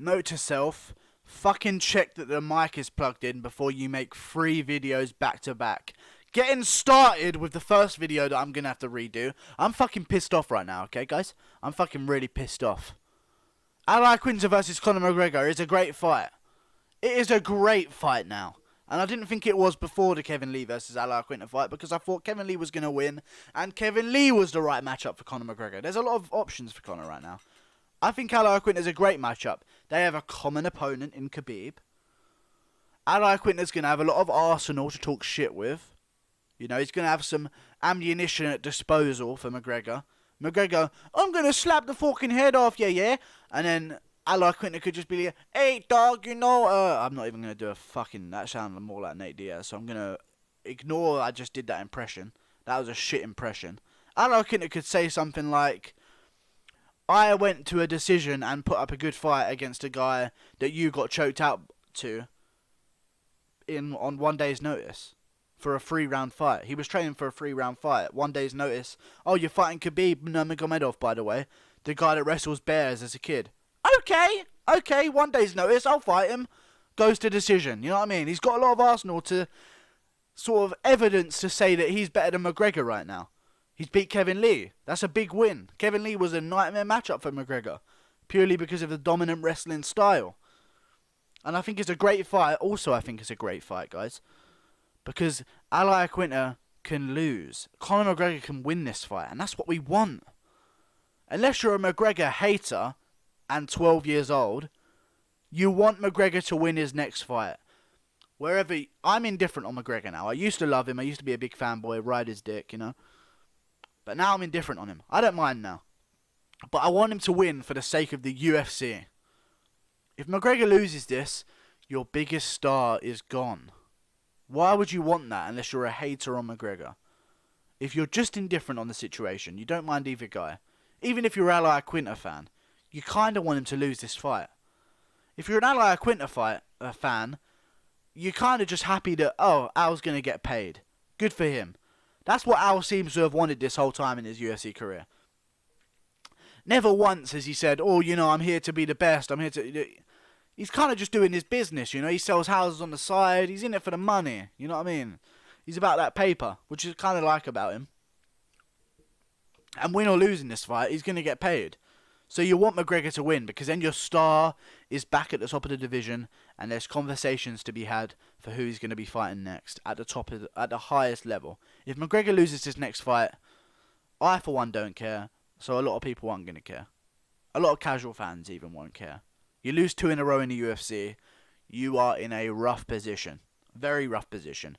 note to self, fucking check that the mic is plugged in before you make 3 videos back to back. Getting started with the first video that I'm going to have to redo. I'm fucking pissed off right now, okay, guys? I'm fucking really pissed off. Iaquinta versus Conor McGregor is a great fight. It is a great fight now. And I didn't think it was before the Kevin Lee versus Iaquinta fight because I thought Kevin Lee was going to win and Kevin Lee was the right matchup for Conor McGregor. There's a lot of options for Conor right now. I think Iaquinta is a great matchup. They have a common opponent in Khabib. Iaquinta's going to have a lot of arsenal to talk shit with. You know, he's going to have some ammunition at disposal for McGregor. McGregor, I'm going to slap the fucking head off you, yeah? And then Iaquinta could just be like, hey, dog, you know, I'm not even going to do a fucking, that sounded more like Nate Diaz, so I'm going to ignore I just did that impression. That was a shit impression. Iaquinta could say something like, I went to a decision and put up a good fight against a guy that you got choked out to on 1 day's notice. For a 3-round fight. He was training for a 3-round fight. 1 day's notice. Oh, you're fighting Khabib Nurmagomedov, by the way. The guy that wrestles bears as a kid. Okay, 1 day's notice. I'll fight him. Goes to decision. You know what I mean? He's got a lot of arsenal to sort of evidence to say that he's better than McGregor right now. He's beat Kevin Lee. That's a big win. Kevin Lee was a nightmare matchup for McGregor. Purely because of the dominant wrestling style. And I think it's a great fight. Also, I think it's a great fight, guys. Because Iaquinta can lose. Conor McGregor can win this fight. And that's what we want. Unless you're a McGregor hater and 12 years old, you want McGregor to win his next fight. I'm indifferent on McGregor now. I used to love him. I used to be a big fanboy, ride his dick, you know. But now I'm indifferent on him. I don't mind now. But I want him to win for the sake of the UFC. If McGregor loses this, your biggest star is gone. Why would you want that unless you're a hater on McGregor? If you're just indifferent on the situation, you don't mind either guy. Even if you're an Iaquinta fan, you kind of want him to lose this fight. If you're an Iaquinta fan, you're kind of just happy that, oh, Al's going to get paid. Good for him. That's what Al seems to have wanted this whole time in his UFC career. Never once has he said, oh, you know, I'm here to be the best. I'm here to... He's kind of just doing his business, you know. He sells houses on the side. He's in it for the money. You know what I mean? He's about that paper, which is kind of like about him. And win or lose in this fight, he's going to get paid. So you want McGregor to win because then your star is back at the top of the division and there's conversations to be had for who he's going to be fighting next at the highest level. If McGregor loses his next fight, I for one don't care. So a lot of people aren't going to care. A lot of casual fans even won't care. You lose 2 in a row in the UFC, you are in a rough position. Very rough position.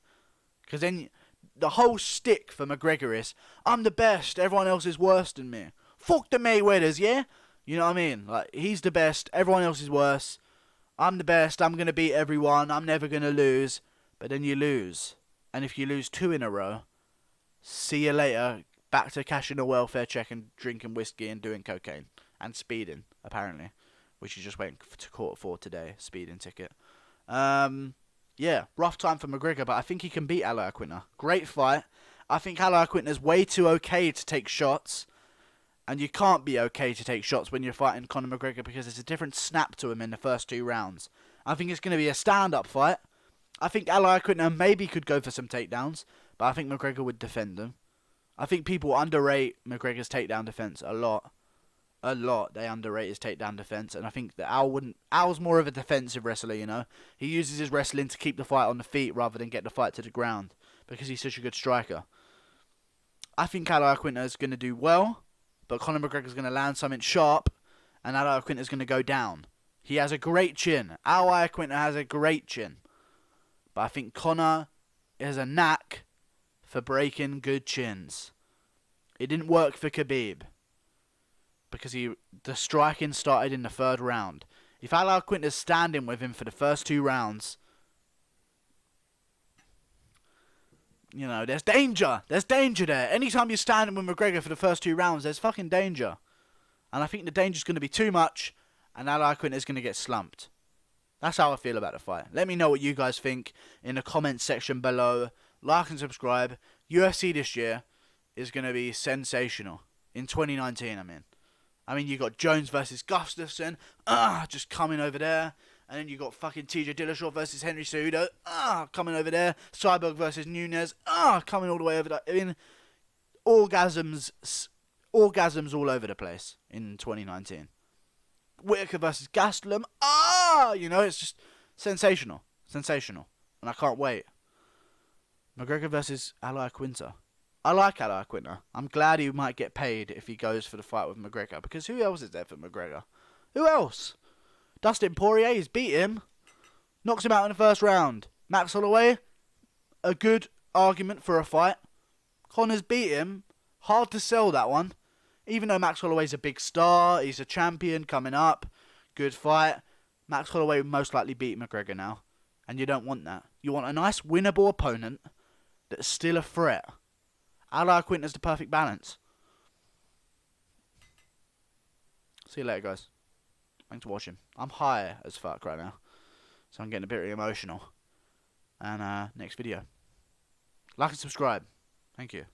Because then the whole stick for McGregor is, I'm the best, everyone else is worse than me. Fuck the Mayweathers, yeah? You know what I mean? Like, he's the best, everyone else is worse. I'm the best, I'm going to beat everyone, I'm never going to lose. But then you lose. And if you lose 2 in a row, see you later, back to cashing a welfare check and drinking whiskey and doing cocaine. And speeding, apparently. Which he's just waiting to court for today, speeding ticket. Yeah, rough time for McGregor, but I think he can beat Iaquinta. Great fight. I think Iaquinta's way too okay to take shots. And you can't be okay to take shots when you're fighting Conor McGregor because there's a different snap to him in the first 2 rounds. I think it's going to be a stand-up fight. I think Iaquinta maybe could go for some takedowns, but I think McGregor would defend them. I think people underrate McGregor's takedown defense a lot. They underrate his takedown defense, and I think that Al's more of a defensive wrestler, you know. He uses his wrestling to keep the fight on the feet rather than get the fight to the ground because he's such a good striker. I think Iaquinta is going to do well, but Conor McGregor's going to land something sharp, and Iaquinta is going to go down. He has a great chin. Iaquinta has a great chin, but I think Conor has a knack for breaking good chins. It didn't work for Khabib. Because the striking started in the 3rd round. If Iaquinta's standing with him for the first 2 rounds, you know, there's danger. There's danger there. Anytime you're standing with McGregor for the first 2 rounds, there's fucking danger. And I think the danger's going to be too much, and Iaquinta's going to get slumped. That's how I feel about the fight. Let me know what you guys think in the comments section below. Like and subscribe. UFC this year is going to be sensational. In 2019, I mean. I mean, you got Jones versus Gustafsson, just coming over there. And then you got fucking TJ Dillashaw versus Henry Cejudo, coming over there. Cyborg versus Nunes, coming all the way over there. I mean, orgasms all over the place in 2019. Whitaker versus Gastelum, it's just sensational, and I can't wait. McGregor versus Iaquinta. I like Iaquinta. I'm glad he might get paid if he goes for the fight with McGregor, because who else is there for McGregor? Who else? Dustin Poirier, he's beat him, knocks him out in the first round. Max Holloway, a good argument for a fight. Conor's beat him. Hard to sell that one. Even though Max Holloway's a big star, he's a champion coming up. Good fight. Max Holloway will most likely beat McGregor now. And you don't want that. You want a nice winnable opponent that's still a threat. Iaquinta's the perfect balance. See you later, guys. Thanks for watching. I'm high as fuck right now, so I'm getting a bit emotional. And next video. Like and subscribe. Thank you.